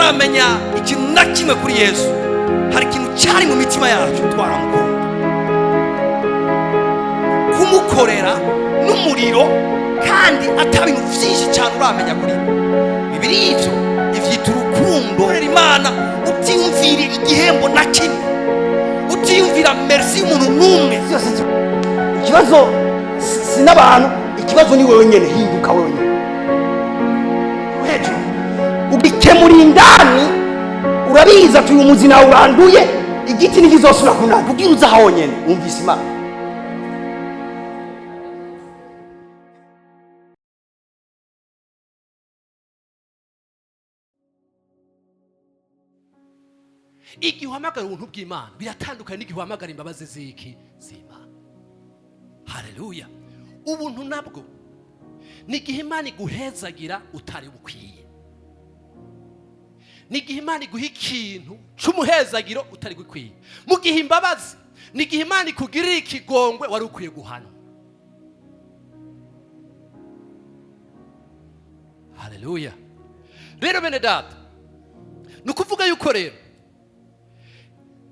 tutaramenya ikintu na kimwe kuri Yesu, hari ikintu cyari mu mitima yacu twaramukunda. Kumukorera n'umuriro kandi atabintu byinshi cyane uramenya kuri Bibiri ivyo ivyita urukundo. Imana utiyumvira igihembo na kimwe, utiyumvira merci y'umuntu n'umwe. Ikibazo si n'abantu, ikibazo ni wewe nyene. Hinduka wewe nyene hejuru ubikemura indani. Urabiza ati uyu muzi nawe uranduye, igiti ntikizosubira kunana. Ubwira uza aho nyene wumvise Imana. Igihe uhamagara ubuntu bw'Imana biratandukanye n'igihe uhamagara imbabazi z'Imana. Haleluya. Ubuntu nabwo ni igihe Imana iguhezagira utari bukwiye, ni igihe Imana iguha ikintu c'umuhezagiro utari gukwiye. Mu gihe imbabazi ni igihe Imana ikugirira ikigongwe wari ukwiye guhana. Haleluya. Rero bene data, nukuvuga yuko rero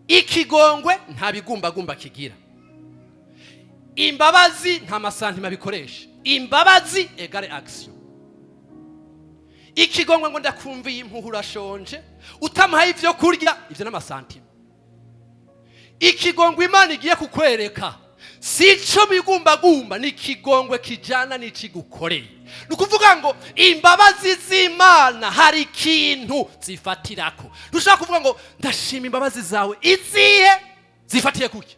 ikigongwe nta bigumbagumba kigira, imbabazi nta masantima bikoresha. Imbabazi egare action. Ikigongwe ngo ndakumviye impuhu urashonje, utamuhaye ivyo kurya, ivyo n'amasantima. Ikigongwe Imana igiye kukwereka si cyo bigumbagumba, ni ikigongwe kijana n'ikigukoreye. Nukuvuga ngo imbabazi z'Imana hari ikintu zifatirako. Dushaka kuvuga ngo ndashima imbabazi zawe, izihe zifatiye kuki?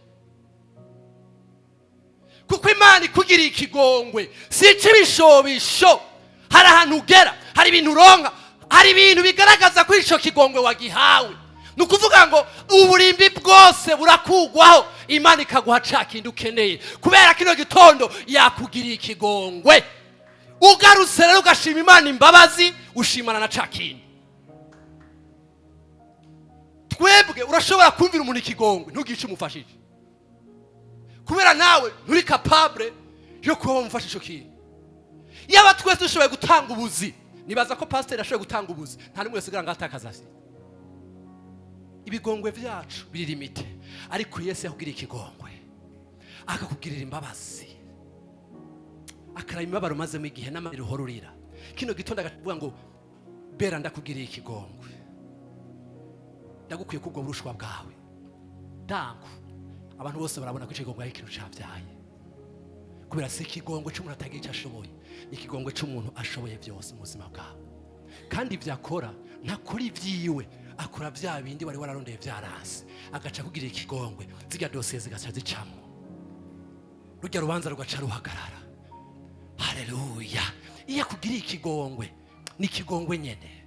Kuko Imana ikugiriye ikigongwe si c'ibishobisho. Hari ahantu ugera, hari ibintu uronka, hari ibintu bigaragaza ko ico kigongwe wagihawe. Nukuvuga ngo uburimbi bwose burakugwaho, Imana ikaguha ca kintu ukeneye. Kubera kino gitondo yakugiriye ikigongwe, ugarutse rero ugashima Imana imbabazi, ushimana na ca kintu. Twebwe urashobora kumvira umuntu ikigongwe ntugice umufashije, kubera nawe nturi capable yo kuba umufasha ico kintu. Yaba twese dushoboye gutanga ubuzi, nibaza ko pastor ashoboye gutanga ubuzi, nta nimwe sigara ngatakaza. Ibigongwe vyacu biri limite, ariko Yesu yakugiriye ikigongwe akakugirira imbabazi, akaraba imibabaro mazemo igihe n'amarira uhorurira. Kino gitondo akavuga ngo bera ndakugiriye ikigongwe, ndagukwiye kubwo burushwa bwawe. Dangu abantu bose barabona ko ikigongwe ari ikintu cyabyaye, kubera si ikigongwe cy'umuntu atagira icyo ashoboye, ni ikigongwe cy'umuntu ashoboye byose mu buzima bwawe. Kandi byakora ntakora ibyiwe, akora bya bindi wari wararondeye byarase, agaca kugira ikigongwe, zirya dosiye zigaca zicamo, rujya rubanza rugaca ruhagarara. Haleluya. Iyo akugiriye ikigongwe ni ikigongwe nyene.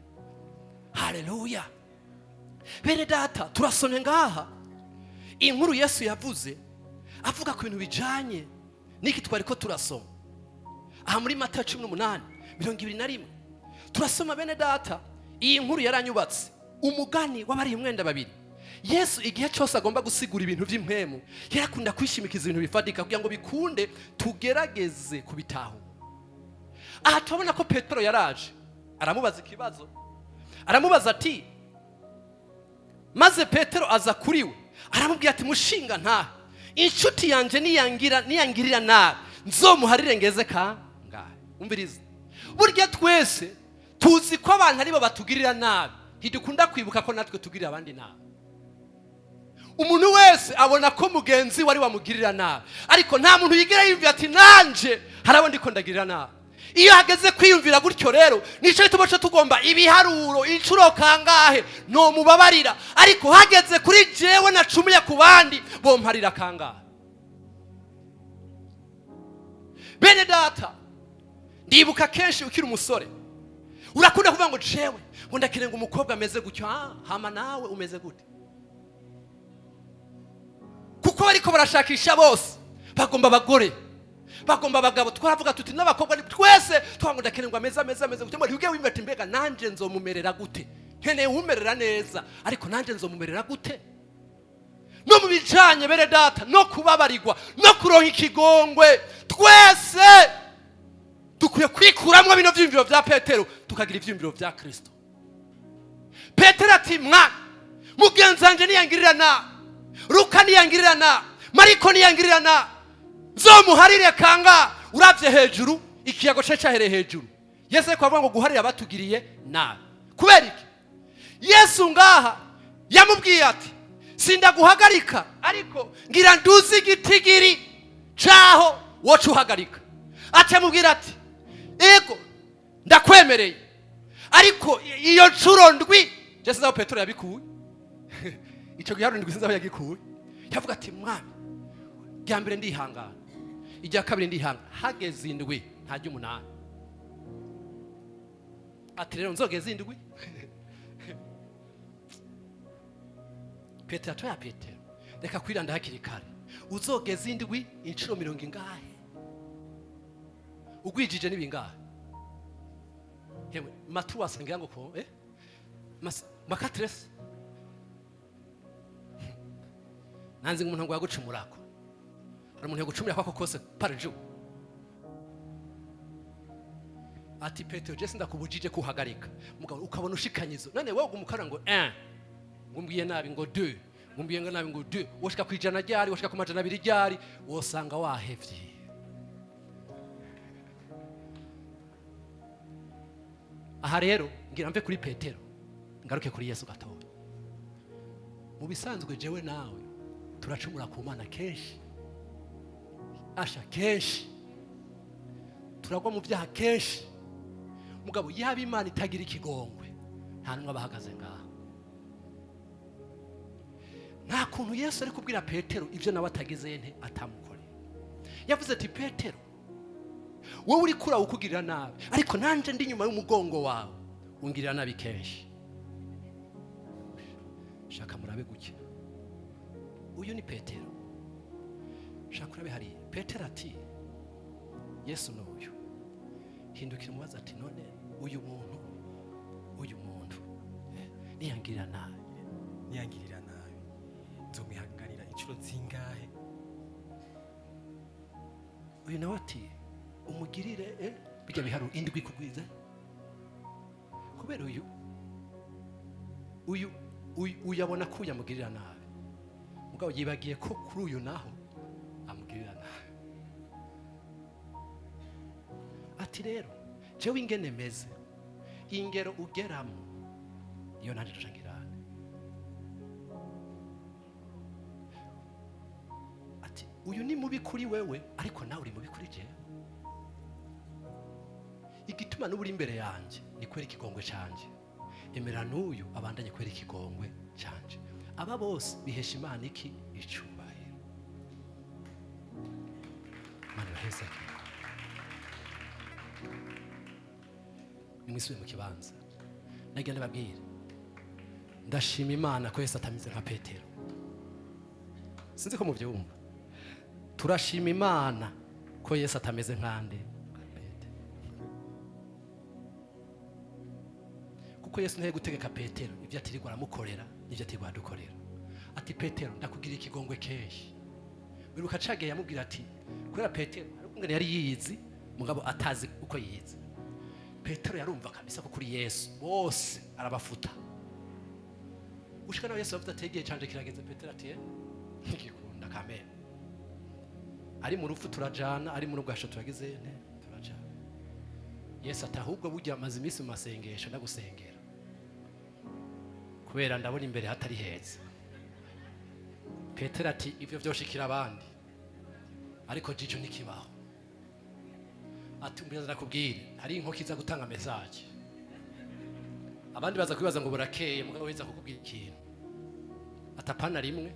Haleluya. Bene data, turasomye ngaha inkuru Yesu yavuze avuga ku bintu bijanye niki twari ko turasoma aha muri Matayo 18:21. Turasoma bene data, iyi nkuru yaranyubatse umugani w'abari mwenda babiri. Yesu igihe cyose agomba gusigura ibintu by'impemu, yarakunda kwishimikiza ibintu bifadika kugira ngo bikunde tugerageze kubitaho. Aha tubona ko Petero yaraje aramubaza ikibazo, aramubaza ati, maze Petero aza kuri we aramubwira ati, mushinga nta inshuti yanje niyangirira nabi nzomuharire ngeze kangahe? Umviriza, burya twese tuzi ko abantu aribo batugirira nabi, ntidukunda kwibuka ko natwe tugirira abandi nabi. Umuntu wese abona ko mugenzi wari wamugirira nabi, ariko nta muntu yigira yumvira ati nanje harabo ndiko ndagirira nabi. Iyo hageze kwiyumvira gutyo rero nico gituma cyo tugomba ibiharuro incuro kangahe no mubabarira, ariko hageze kuri jewe nacumuye ku bandi bomparira kangahe. Bene data, ndibuka kenshi ukiri umusore urakunda kuvuga ngo jewe ngo ndakirenga umukobwa ameze gutyo, hama nawe umeze gute? Kuko bariko barashakisha bose, bagomba abagore, bagomba abagabo. Twaravuga tuti n'abakobwa twese twango ndakirenga ameze gutyo, ngo uge wimva ati mbega nanje nzomumerera gute? Nkeneye umerera neza, ariko nanje nzomumerera gute? No mu bijanye bene data no kubabarirwa no kuronka ikigongwe, twese dukwiye kwikuramwo bino vyimviro vya Petero tukagira ivyimviro vya Kristo. petero ati mwana mugenzi wanje niyangirira nabi, Luka niyangirira nabi, Mariko niyangirira nabi, nzomuharire kanga. Uravye hejuru ikiyago cye cyahereye hejuru. Yesu ariko avuga ngo guharira abatugiriye nabi. Kubera iki? Yesu ngaha yamubwiye ati sindaguhagarika, ariko ngira nduzi igitigiri caho wocu uhagarika. Atamubwira ati ego ndakwemereye, ariko iyo ncuro ndwi Yesu zaho Petero yabikuye ico giharo ndwi sinzaho yagikuye. Yavuga ati mwami, rya mbere ndihangana, ijya kabiri ndihangana, hageze indwi ntajya umunani. Ati rero nzogeze indwi. Petero atoya Petero, reka kwiranda hakiri kare, uzogeze indwi inshuro 70 ingahe? Ugwijije n'ibingahe? Hewe matuwasa ngira ngo ko makatress nanzi umuntu ngo yagucumurako, hari umuntu yagucumira kwako kose parju. Ati Petero, je sindakubujije kuhagarika, mugabo ukabona ushikanyizo, none wowe umukara ngo 1 ngumbwiye nabi ngo 2, ngumbwiye ngo nabi ngo 2, woshika kwijana ryari, woshika ku majana 2 ryari, wosanga wahevye. Aha rero ngira mve kuri Petero ngaruke kuri Yesu gatoya. Mu bisanzwe jewe nawe turacumura ku Mana kenshi, asha kenshi, turagwa mu byaha kenshi, mugabo yaba Imana itagira ikigongwe nta numwe abahagaze ngaha. Nta kuntu Yesu ari kubwira Petero ibyo nawe atagize nte atamukoreye. Yavuze ati Petero, wowe uri kura ukugirira nabi, ariko nanje ndi nyuma y'umugongo wawe ungirira nabi kenshi. Shaka murabe guke, uyu ni Petero. Shaka urabe hari Petero ati Yesu n'uyu. Hindukira umubaza ati none uyu muntu niyangirira nabi, nzomwihanganira inshuro zingahe? Uyu nawe ati umugirire bijya biharu indwi kugwiza. Kubera uyu yabona ko yamugirira nabi, mugabo yibagiye ko kuri uyu naho amugirira nabi. Ati rero jewe ingene meze, ingero ugeramo iyo nanje ndashangirana. Ati uyu ni mubi kuri wewe, ariko nawe uri mubi kuri jewe. Igituma n'uburi imbere yanje ni kwera ikigongwe canje, emera n'uyu abandanye kwera ikigongwe canje. Aba bose bihesha Imana iki? Icubahiro. Mana baheze nimwisubiye mu kibanza. Nagenda babwira ndashima Imana ko Yesu atameze nka Petero. Sinzi ko muvyumva. Turashima Imana ko Yesu atameze nkande. Kuko Yesu ntaye gutegeka Petero ibyo atirirwa aramukorera n'ibyo atirirwa adukorera. Ati Petero, ndakugira ikigongwe kenshi. Biruka cage yamubwira ati kubera Petero ngene yari yiyizi mugabo atazi uko yiyizi. Petero yarumva kabisa ko kuri Yesu bose arabafuta. Ushika nawe Yesu avuga ategeye canje kirageze. Petero ati ntikikunda kamera. Ari mu rupfu turajana, ari mu rubwasho turageze turajana. Yesu atahubwo burya amaze iminsi mu masengesho ndagusengera, kubera ndabona imbere hatari heza. Petero ati ivyo vyoshikira abandi, ariko jijo nikibaho. Ati umbiza nakubwire hari inkoki za gutanga message, abandi baza kwibaza ngo burakeye, mugabo weza kukubwira ikintu. Atapana rimwe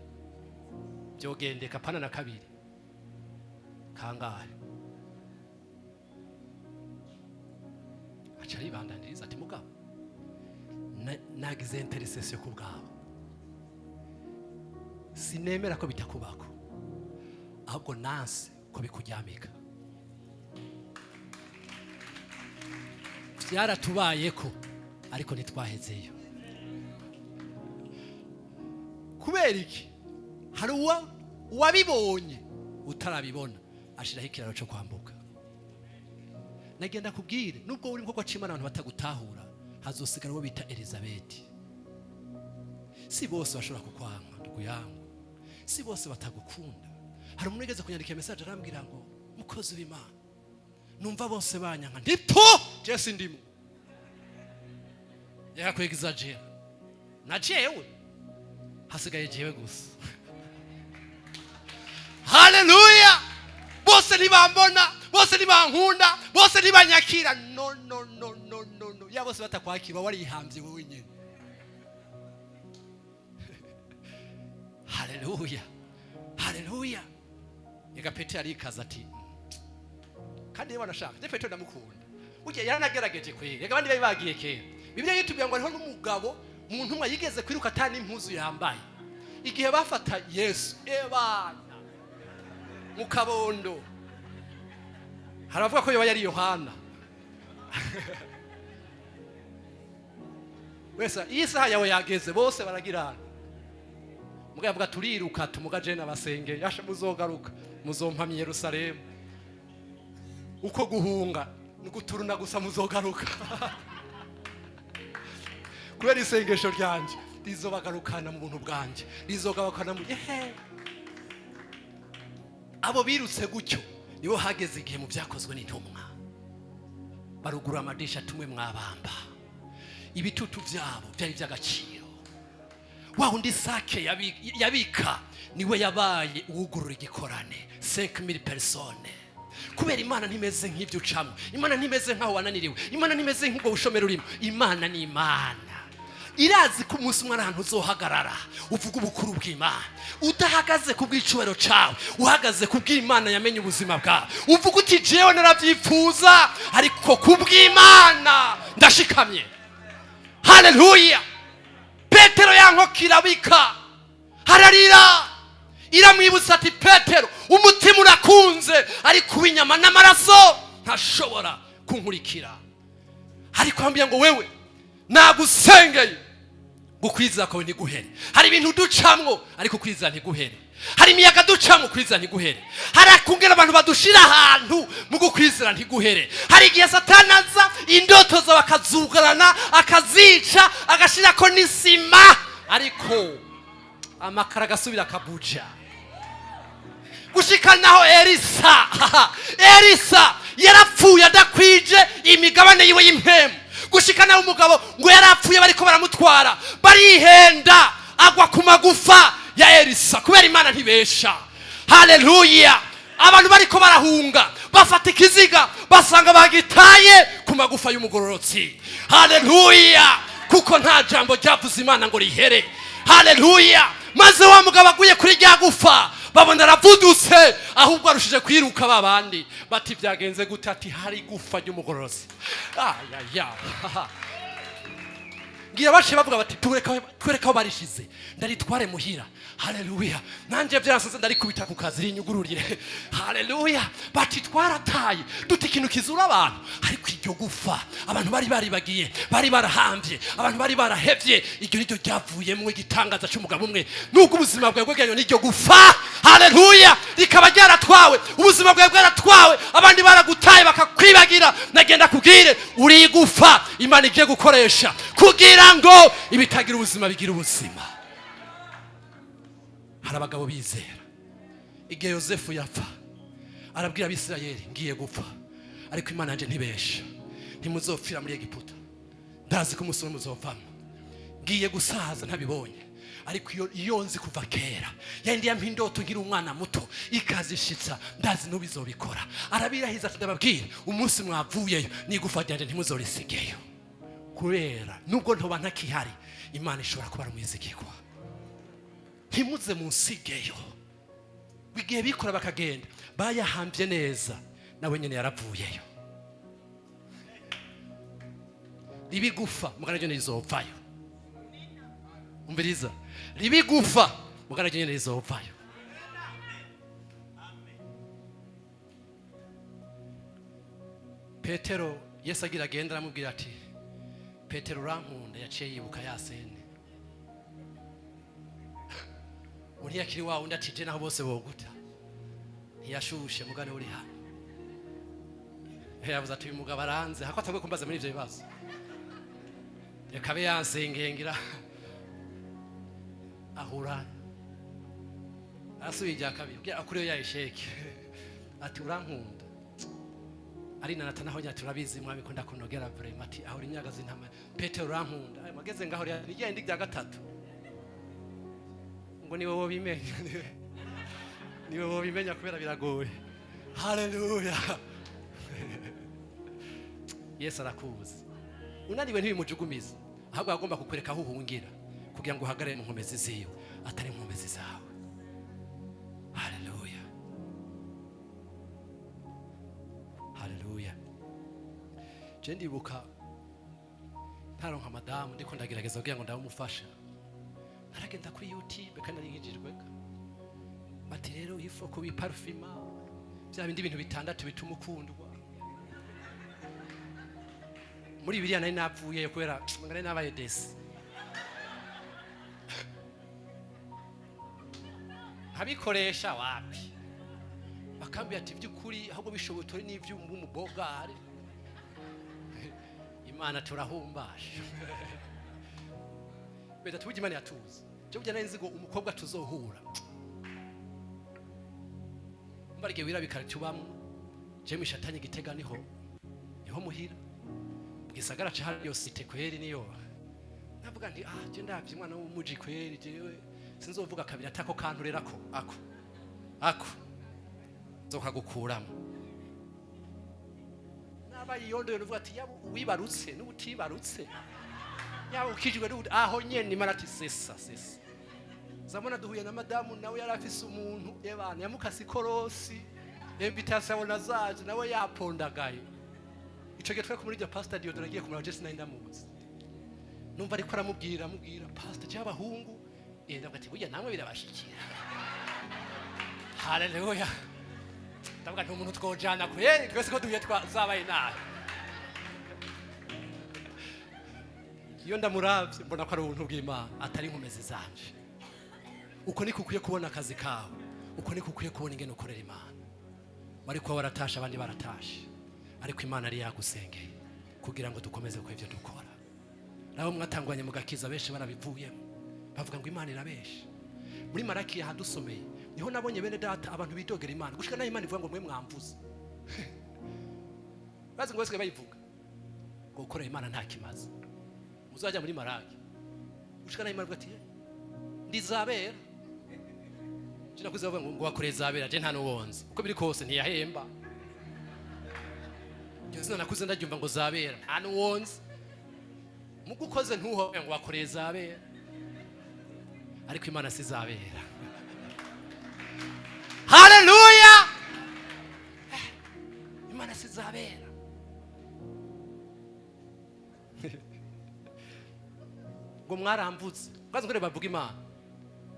byogendeka, pana na kabiri kangahe. Acari bandandiriza ati mugabo nagize intercession ku bwabo, sinemera ko bitakubako, ahubwo nanse ko bikujyamika. Byaratubayeko ariko ntitwahezeyo. Kubera iki? Hari uwabibonye utarabibona ashiraho ikiraro cyo kwambuka. Nagenda kubwire nubwo uri nko kwacimana abantu batagutahura, hazosigara uwo bita Elizabeth. si bose bashobora kukwanga ndugu yangu, si bose batagukunda. Hari umuntu wigeze kunyandika message arambwira ngo mukozi w'Imana, numva bose banyanka, ndito je sindimo. Yakwegizaje na jewe hasigaye jewe gusa. Haleluya! Bose ntibambona, bose ntibankunda, bose ntibanyakira. No. Ya bose batakwakira warihambye wowe nyene. Haleluya! Haleluya! Yega Petero arikaza ati kandi yebana shaka, je Petero ndamukunda. Uje yaranagerageje kwera. Yega abandi bari bagiye kera. Bibiliya yitubwira ngo hariho n'umugabo umuntu umwe yigeze kwiruka atani impuzu yambaye. Igihe bafata Yesu, ebana mu kabondo, haravuga ko yoba yari Yohana. Wesa isaha yawe yageze, bose baragirana. Mugabo avuga turiruka tumuga je n'abasenge, yasha muzogaruka muzompamye Yerusalemu. Uko guhunga nuguturuna gusa muzogaruka. Kubera isengesho ryanje rizobagarukana mu buntu bwanje, rizogarukanana mu abo birutse gutyo nibo hageze igihe mu byakozwe n'intumwa barugura amadisha tumwe mwabamba, ibitutu byabo byari by'agaciro. Wa undi sake yabika niwe yabaye uwugurura igikorane 5000 personnes. Kubera Imana ntimeze nk'ibyo ucamo, Imana ntimeze nk'aho wananiriwe, Imana ntimeze nk'ubwo bushomero urimo. Imana ni Imana, irazi ko umunsi umwe ahantu uzohagarara uvuga ubukuru bw'Imana, udahagaze ku bw'icubero cawe, uhagaze ku bw'Imana yamenye ubuzima bwawe. Uvuga uti jewe naravyifuza ariko ku bw'Imana ndashikamye. Haleluya! Petero yankokira bika hararira, iramwibutsa ati Petero, umutima urakunze ariko uw'inyama n'amaraso ntashobora kunkurikira. Ariko ambia ngo wewe nagusengeye gukwiza kwawe ntiguhere. Hari ibintu ducamwo ariko kwiza ntiguhere. Hari imiyaga ducamwo kwiza ntiguhere. Hari akungera abantu badushira ahantu mu gukwizira ntiguhere. Hari igihe Satani aza indoto zo bakazugarana akazica agashira ko n'isima ariko amakara gasubira kabuja. Gushikanaho Elisa yarapfuye adakwije imigabane yiwe y'impemu. Gushikana umugabo ngo yarapfuye bariko baramutwara, barihenda agwa ku magufa ya Elisa. Kubera Imana ntibesha. Haleluya! Abantu bariko barahunga bafata ikiziga basanga bagitaye ku magufa y'umugororotsi. Haleluya! Kuko nta jambo ryavuze Imana ngo rihere. Haleluya! Maze wa mugabo aguye kuri rya gufa babona aravudutse, ahubwo arushije kwiruka babandi bati byagenze gute, ati hari gufa ry'umugororotsi. Ngira bace bavuga bati twereka aho barishize ndaritware muhira. Haleluya! Nanje byasanze ndari kubita ku kazi rinyugururire. Haleluya! Bati twarataye duti ikintu kizura abantu, ariko iryo gufa abantu bari bagiye, bari barahambye, abantu bari barahevye, iryo nicyo ryavuyemo igitangaza cy'umugabo umwe. Nuko ubuzima bwawe bweganye n'iryo gufa, haleluya, rikaba ryaratwawe, ubuzima bwawe bwaratwawe, abandi baragutaye bakakwibagira. Nagenda kubwire uri gufa Imana igiye gukoresha kugira ngo ibitagira ubuzima bigira ubuzima. Hari abagabo bizera. Igihe Yosefu yapfa arabwira Abisirayeli ngiye gupfa, ariko Imana yanje ntibesha, ntimuzopfira muri Egiputa, ndazi ko umusoro muzovamo. Ngiye gusaza ntabibonye, ariko iyo nzi kuva kera yandi yampindoto ngira umwana muto ikazishitsa, ndazi n'ubizobikora. Arabirahiza ati ndababwira umunsi mwavuyeyo n'igufa ryanje ntimuzorisigeyo. Kubera nubwo ntoba ntakihari, Imana ishobora kuba rumwizigirwa. Ntimuze munsigeyo. Bigiye bikora bakagenda bayahambye neza, nawe nyene yaravuyeyo. Ribigufa mugana ryo nizovayo. Umbiriza, ribigufa mugana ryo nyene nizovayo. Petero Yesu agira agenda aramubwira ati Petero urankunda, yaciye yibuka yasene. Uriya kiri wa undi ati je naho bose boguta ntiyashushe mugane uri hano. Yavuze ati uyu mugabo aranze hako atagwe kumbaza muri ivyo bibazo, yakabe yansengengera ahura asubiye ijya kabiri akuriyo yayisheke ati urankunda ari nanata naho nya turabizi mwami ko ndakunogera vraiment ati aho inyaga zintama Petero urankunda ayo mageze ngaho rigende rya gatatu ngo niwe wo bimenya niwe wo bimenya kubera biragoye. Haleluya. Yesu arakuzi. Unaniwe ntibimujugumiza ahubwo agomba kukwereka aho uhungira kugira ngo uhagarare mu nkomezi ziwe atari mu nkomezi zawe. Haleluya. Haleluya. Je ndibuka ntaronka madamu ndiko ndagerageza kugira ngo ndamufasha. Naragenda kuri YouTube kandi nigijijwe. Bati rero ifo kubi parfuma bya bindi bintu bitandatu bituma ukundwa. Muri Bibiliya nari napfuye kubera ngane nabaye desi. Habikoresha wapi? Bakambi ati byukuri ahubwo bishobotore n'ivyumbu umubogare. Imana turahumbasha. Beta tubuge Imana yatuzi. Je burya nari nzigo umukobwa tuzohura. Mbarige wira bikatubamwe. Je mishatanye Gitega niho muhira. Gisagara cha hariyo site kweri niyo. Navuga nti je ndavye umwana w'umuji kweri jewe sinzovuga kabiri atako kanturerako ako zokagukuramo. Nabayiyondo yovuga ati yabo wibarutse n'ubutibarutse. Yabo ukijwe aho nyene Imana ati sesa. Zamona duhuye na madamu nawe yarafise umuntu ebana yamukasi korosi. Invitation nazaje nawe yapondagaye. Ico gihe twari muri rya pastor Diodore agiye kumara Jesse na ndamuzi. Numva ariko aramubwira pastor cy'abahungu ndavuga ati burya namwe birabashikira. Haleluya. Ndavuga nti umuntu twojana kweri twese ko duhuye twazabaye nawe. Iyo ndamuravye mbona ko ari ubuntu bw'Imana atari inkomezi zanje. Uko niko ukwiye kubona akazi kawe. Uko niko ukwiye kubona ingene ukorera Imana. Bari ko baratasha abandi baratasha. Ariko Imana ari yagusengeye kugira ngo dukomeze ko ivyo dukora. Nabo mwatangwanye mu gakiza benshi barabivuyemo. Bavuga ngo Imana irabesha. Muri Malaki hadusomeye niho nabonye bene data abantu bidogera Imana. Gushika na Imana ivuga ngo mwe mwamvuze. Bazi ngo wese bayivuga. Ngo ukora Imana nta kimaze. Muzajya muri Malaki. Gushika na Imana ivuga ati ndizabera. Jina kuzavuga ngo wakore zabera je nta nuwonze. Uko biri kose ntiyahemba. Yesu nakuze ndabyumva ngo zabera nta nuwonze. Mugukoze ntuho ngo wakore zabera. Ariko Imana si zabera. Haleluya. Imana si zabera. Ngo mwaramvutse kazi ngore bavuga Imana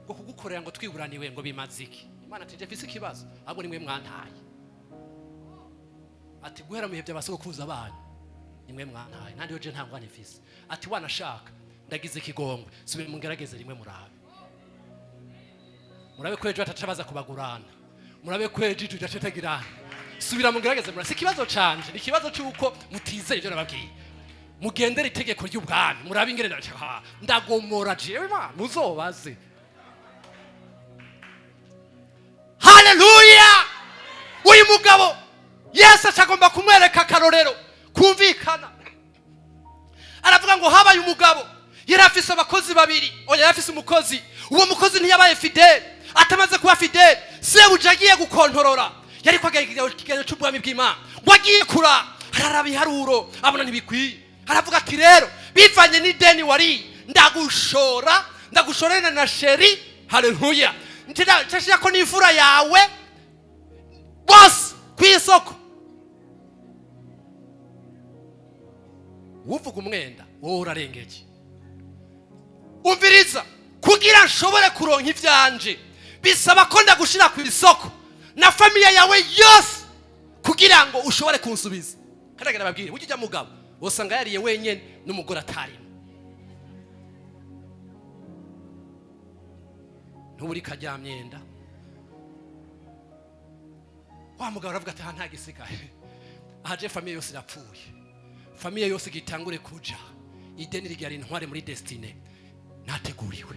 ngo kugukorera ngo twiburaniwe ngo bimaziki. Imana ati je fise ikibazo ahubwo nimwe mwantaye. Ati guhera mu bihe by'abasokuruza banyu nimwe mwantaye nandi je ntangwane fise. Ati wanashaka ndagize ikigongwe subire mungerageze rimwe murabe kwejo atacabaza kubagurana. Murabe kwejo tujacetagirana. Subira mungerageze murasi ikibazo canje ni ikibazo cyuko mutizeye ibyo nababwiye. Mugendera itegeko ry'ubwami murabe ingere ndagomora jewe Imana muzobaze. Haleluya. Uyu mugabo Yesu acagomba kumwereka akarorero kumvikana. Aravuga ngo habaye umugabo yari afise abakozi babiri. Oya yafise umukozi. Uwo mukozi ntiyabaye fidele. Atamaze kuba fidele sebuja agiye gukontorora. Yari kwagagira ikiganiro cy'ubwami bw'Imana. Wagiye kura hararaba iharuro abona ntibikwiye. Aravuga ati rero bivanye n'ideni wari ndagushorera na sheri. Haleluya. Ntashaka ko n'imfura yawe bose kwisoko. Uvuga umwenda wowe urarengeje. Umviriza kugira nshobore kuronka ivyanje bisaba ko ndagushira ku isoko na familia yawe yose kugira ngo ushobore kunsubiza. Karagira babwire ujya mugabo wosanga yariye wenyene n'umugore atari. Ntuburi kajya myenda. Wa mugabo aravuga ati nta gisigaye. Aje familia yose irapfuye. Familia yose gitangure kuja. Ideni rigari ntware muri destine. Nateguriwe.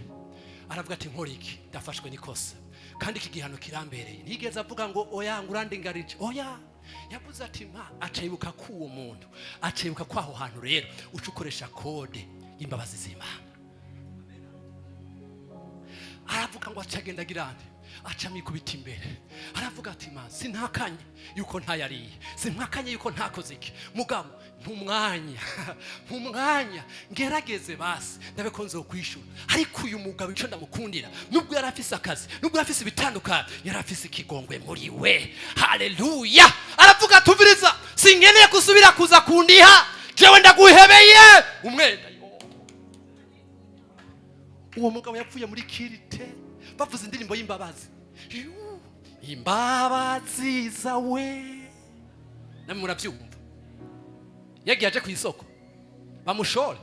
aravuga ati nkora iki, ndafashwe n'ikosa kandi iki gihano kirambereye. Ntigeze avuga ngo oya ngurandengarije, oya, yavuze ati mpa. Acayibuka ko uwo muntu, acayibuka ko aho hantu rero uca ukoresha kode y'imbabazi z'Imana. Aravuga ngo acagenda girande, aca mikubita imbere, aravuga ati ma sintakanye yuko ntayariye, sintakanye yuko ntakoze iki, mugabo ntumwanya ngerageze basi ndabe ko nzokwishura. Ariko uyu mugabo ico ndamukundira, nubwo yari afise akazi, nubwo yari afise ibitandukanye, yari afise ikigongwe muri we. Haleluya! Aravuga tuviriza, sinkeneye kusubira kuza kundiha, jewe ndaguhebeye umwenda. Uwo mugabo yapfuye muri kirite bavuze indirimbo y'imbabazi. Imbabazi zawe, namwe murabyumva. Yagiye aje ku isoko bamushore,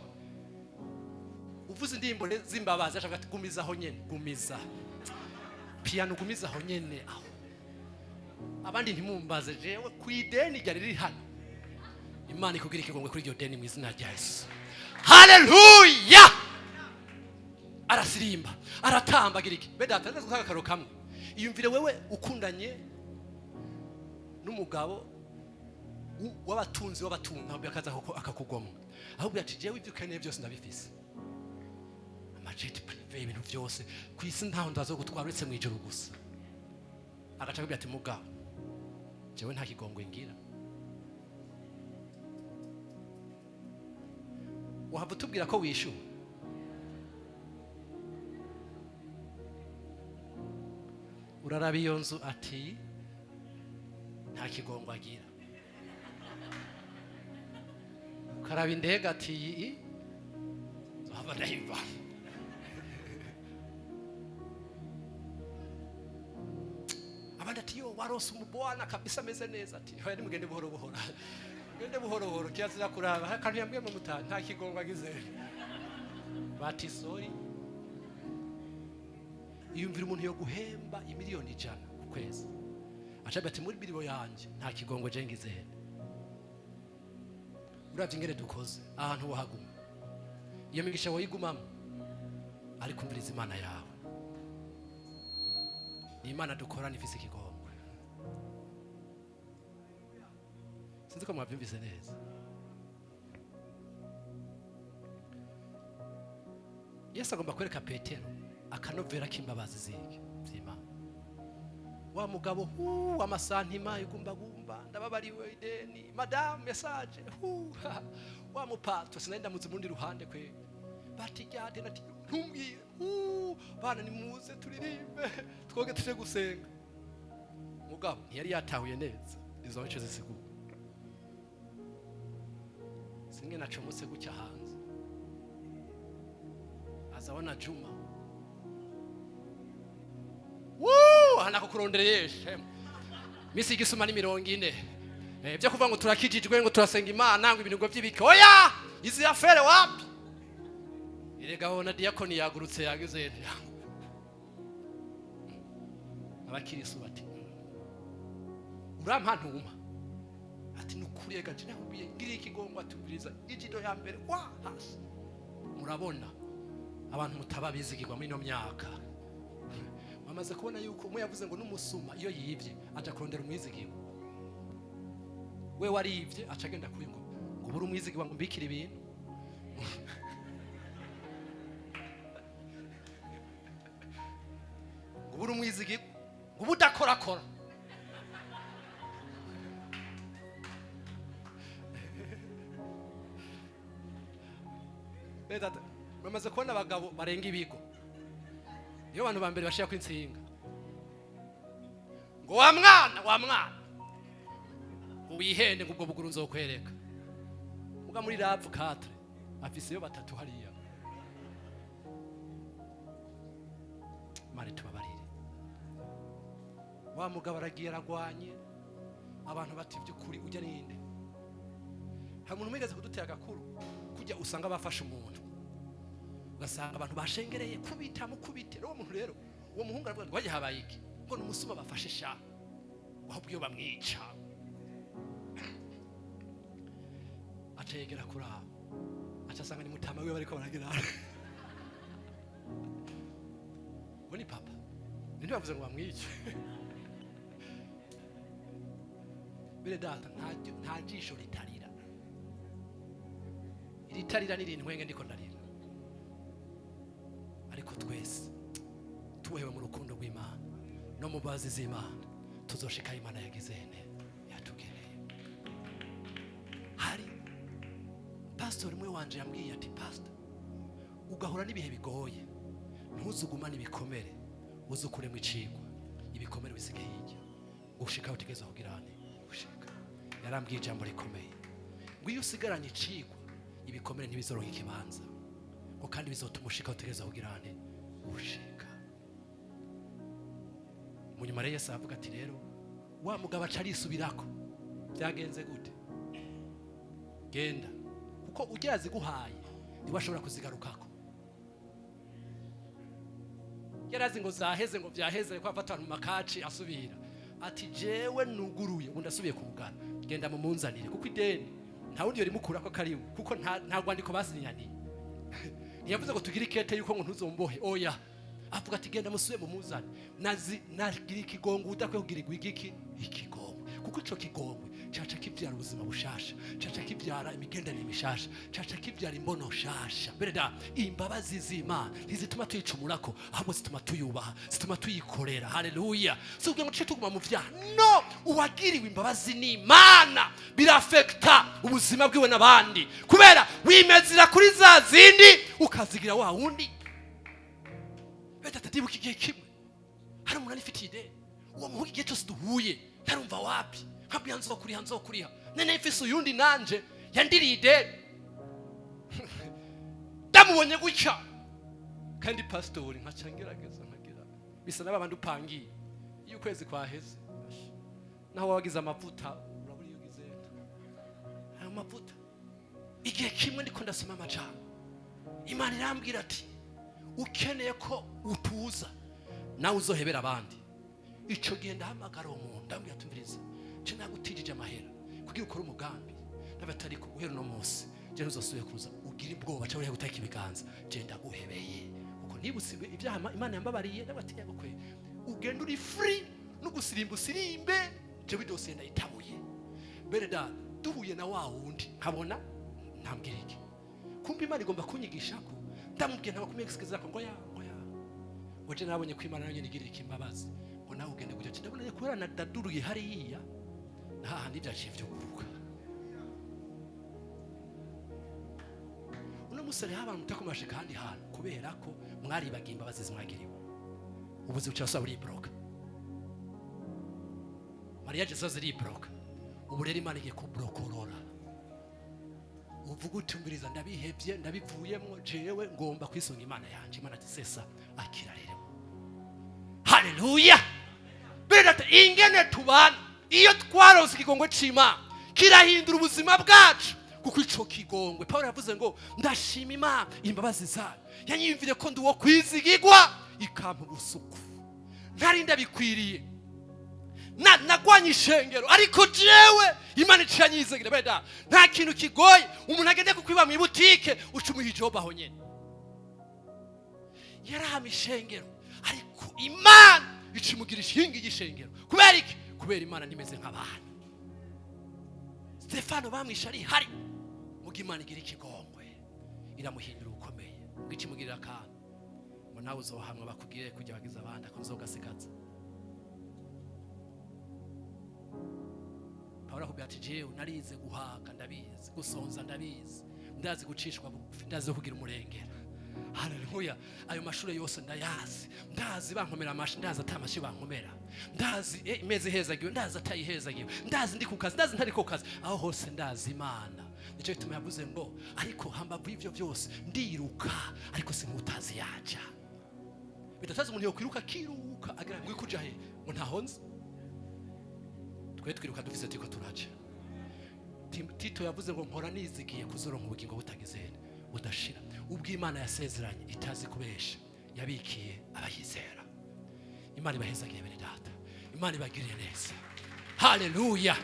uvuze indirimbo z'imbabazi ashaka ati gumiza aho nyene, gumiza piano, gumiza aho nyene aho. Abandi ntimumbaze jewe ku ideni ryari riri hano. Imana ikugira ikigongwe kuri iryo deni mu izina rya Yesu. Haleluya! Arasirimba, aratambagira iki. Beda ataze gutaka karo kamwe. Iyumvire wewe ukundanye n'umugabo w'abatunzi w'abatunga, bakaza akakugomwa. Ahubwo ati jewe ibyo ukeneye byose ndabifise. Amajeti privé, ibintu byose ku isi ntaho ndazo gutwara uretse mu ijuru gusa. Agaca akubwira ati mugabo, jewe nta kigongwe ngira. Wahava utubwira ko wishyuwe. Uraraba iyo nzu ati nta kigongwe agira. Ukaraba indege ati zohava ndayiva. Abandi ati yo warose umubwana kabisa ameze neza, ati hoya nimugende buhoro buhoro, gende buhoro buhoro kiazira kuraba kandi yambwiye mu mutana nta kigongwe agize. Bati sorry. Iyumvira umuntu yo guhemba imiliyoni 100 ku kwezi, acabe ati muri biribo yanje nta kigongwe je ngize. Uravye ingere dukoze ahantu wahaguma, iyo migisha woyigumamo ari kumviriza Imana yawe. Ni Imana dukorana ifise ikigongwe. Sinzi ko mwabyumvise neza. Yesu agomba kwereka Petero akanovera k'imbabazi z'Imana. Wa mugabo amasantima igumbagumba, ndababariwe ideni, madame message wa mupato sinenda muzi mundi ruhande kwe bati ryade nati ntumbwire bana nimuze turirimbe twoge tuje gusenga. Mugabo ntiyari yatahuye neza izo nce zisigu. Singe nacomutse gucya hanze, azabona Juma hanako kurondereyeshe misi igisuma ni 40 byo kuvuga ngo turakijijwe ngo turasenga Imana ngo ibintu ngo byibike. Oya, izi afere wapi? Irega hona diakoni yagurutse yagize abakirisu bati urampa ntuma ati nukuri ega je nahubiye ngiri ikigongwa atubiriza ijido ya mbere wa hasi. Murabona abantu mutababizigirwa muri no myaka bamaze kubona yuko umwe yavuze ngo n'umusuma iyo yivye aja kurondera umwizigirwa. We warivye aca agenda kuri ngo buri umwizigirwa ngo mbikira ibintu. Ngo buri umwizigirwa ngo budakorakora. Beda bamaze kubona abagabo barenga ibigo. Iyo abantu bambere bashaka kwinsinga ngo wa mwana ubihende ngo ubwo buguru nzokwereka. Muga muri rap 4 afise yo batatu hariya. Mari tubabarire. Wa mugabo aragiye aragwanye abantu bati byukuri ujya ninde. Ha muntu mwigeze kudutera agakuru kujya usanga bafasha umuntu ugasanga abantu bashengereye kubita mukubite. Rero umuntu rero uwo muhungu aravuga ngo habaye iki ngo numusuma bafashe sha ahubwo iyo bamwica. Acegera kuri aho acasanga ni mutama we bariko baragira ngo ni papa ninde bavuze ngo bamwice bere data nta jisho ritarira iritarira n'irindwenge ndiko ndarira ariko twese tuwewe mu rukundo rw'Imana no mu bazi z'Imana tuzoshika Imana yagizene yatugereye. Hari pastor mwe wanje yambwiye ati pastor ugahura n'ibihe bigoye ntuzugumane ibikomere uzukuremo icigwa ibikomere bisigaye hirya gushika utigeze kugirane gushika yarambwiye ijambo rikomeye ngo iyo usigaranye icigwa ibikomere ntibizoroha ikibanza ngo kandi bizotuma ushika utigeze kugirane gushika. Munyuma rero Yesu avuga ati rero wa mugabo acarisubirako byagenze gute genda kuko ugyazi guhaye ntibashobora kuzigarukako yarazi ngo zaheze ngo byaheze ko afata mu makaci asubira ati jewe nuguruye ubundi asubiye kumugana genda mu munzanire kuko ideni nta wundi yari mukurako kariwe kuko nta rwandiko basinyaniye ntiyavuze ngo tugire ikete yuko ngo ntuzombohe oya avuga ati genda musuye mu muzane nagira ikigongwe udakwiye kugirirwa igiki ikigongwe kuko ico kigongwe caca kivyara ubuzima bushasha caca kivyara imigendanire mishasha caca kivyara imbono shasha. Bereda imbabazi z'Imana ntizituma tuyicumurako ahubwo zituma tuyubaha zituma tuyikorera. Haleluya. Subwe ngo cyo tuguma mu vyaha no uwagiriwe imbabazi n'Imana birafekta ubuzima bwiwe n'abandi kubera wimezira kuri za zindi ukazigira wa wundi. Beta tatibuka igihe kimwe hari umuntu anifitiye ideni uwo muhugi igihe cyose duhuye ntarumva wapi nkabwiye nzokuriha nene mfise uyundi nanje yandiriye ideni ndamubonye gutya kandi pastori nkacangerageza nkagira bisa n'abandi upangiye iyo ukwezi kwaheze naho wagize amavuta urabura iyo ugize ayo mavuta. Igihe kimwe ndiko ndasoma amajambo Imana irambwira ati ukeneye ko utuza nawe uzohebera abandi ico gihe ndahamagara umuntu ndambwira tumviriza cyo nagutijije amahera kugira ukora umugambi n'abatari ku guhera no munsi je uzosuye kuza ugira ubwoba cyo gutaka ibiganza je ndaguhebeye uko nibusibwe ibyaha Imana yambabariye n'abatinya gukwe ugenda uri free no gusirimba usirimbe je bidose ndayitabuye. Bereda duhuye na wa wundi nkabona ntambwira iki kumbe Imana igomba kunyigisha ko ndamubwiye ntabakumexkiza ko ngoya ngo je nabonye ko Imana nanjye nigirira ikimbabazi ngo nawe ugende gutyo ndabona kubera nadaduruye hariya nta ndivyaciye byo guruka uno musore haba mutakomashe kandi hano kubera ko mwaribagiye imbabazi zimwagiriwe ubuzi bucasa buri broka Maria Jesus iri broka ubu rero Imana igiye kubrokorora uvuga utumviriza ndabihevye ndabivuyemo jewe ngomba kwisunga Imana yanje Imana tisesa akirarere. Haleluya. Berata ingene tubana iyo twaronse ikigongwe c'Imana kirahindura ubuzima bwacu kuko ico kigongwe Paulo yavuze ngo ndashima Imana imbabazi zayo yanyimvire ko nduwo kwizigirwa ikampa ubusuku ntari ndabikwiriye nagwanye ishengero ariko jewe Imana icanyizegira. Beda nta kintu kigoye umuntu agende kukwiba mu butike ucumuha ijoba aho nyene yarahama ishengero ariko Imana ikimugira ishinga igishengero kubera iki kubera Imana nimeze nk'abantu. Stefano bamwisha ari hari muga Imana igira ikigongwe iramuhindura ukomeye ngikimugirira kandi ngo nawe uzohamwe bakugire kujya bagiza abandi akonzogasigaza. Paulo akubwira ati jewe narize guhaka ndabizi gusonza ndabizi ndazi gucishwa bugufi ndazi kugira umurengera. Haleluya. Ayo mashure yose ndayazi ndazi bankomera amashi ndazi atamashi bankomera ndazi imeze hezagiwe ndazi atayihezagiwe ndazi ndi kukazi ndazi ntari kukazi aho hose ndazi Imana. Nico gituma yavuze ngo ariko hambavu ivyo byose ndiruka ariko sinkutazi yaja bitatazi umuntu yokwiruka kiruka agira ngo ikuja he ngo ntahonze twe twiruka dufise tiko turaje. Tito yavuze ngo mpora nizigiye kuzoronka ubugingo butagizene budashira ubwo Imana yasezeranye itazi kubesha yabikiye abayizera. Imana ibahezagiye bene data Imana ibagirire neza. Haleluya.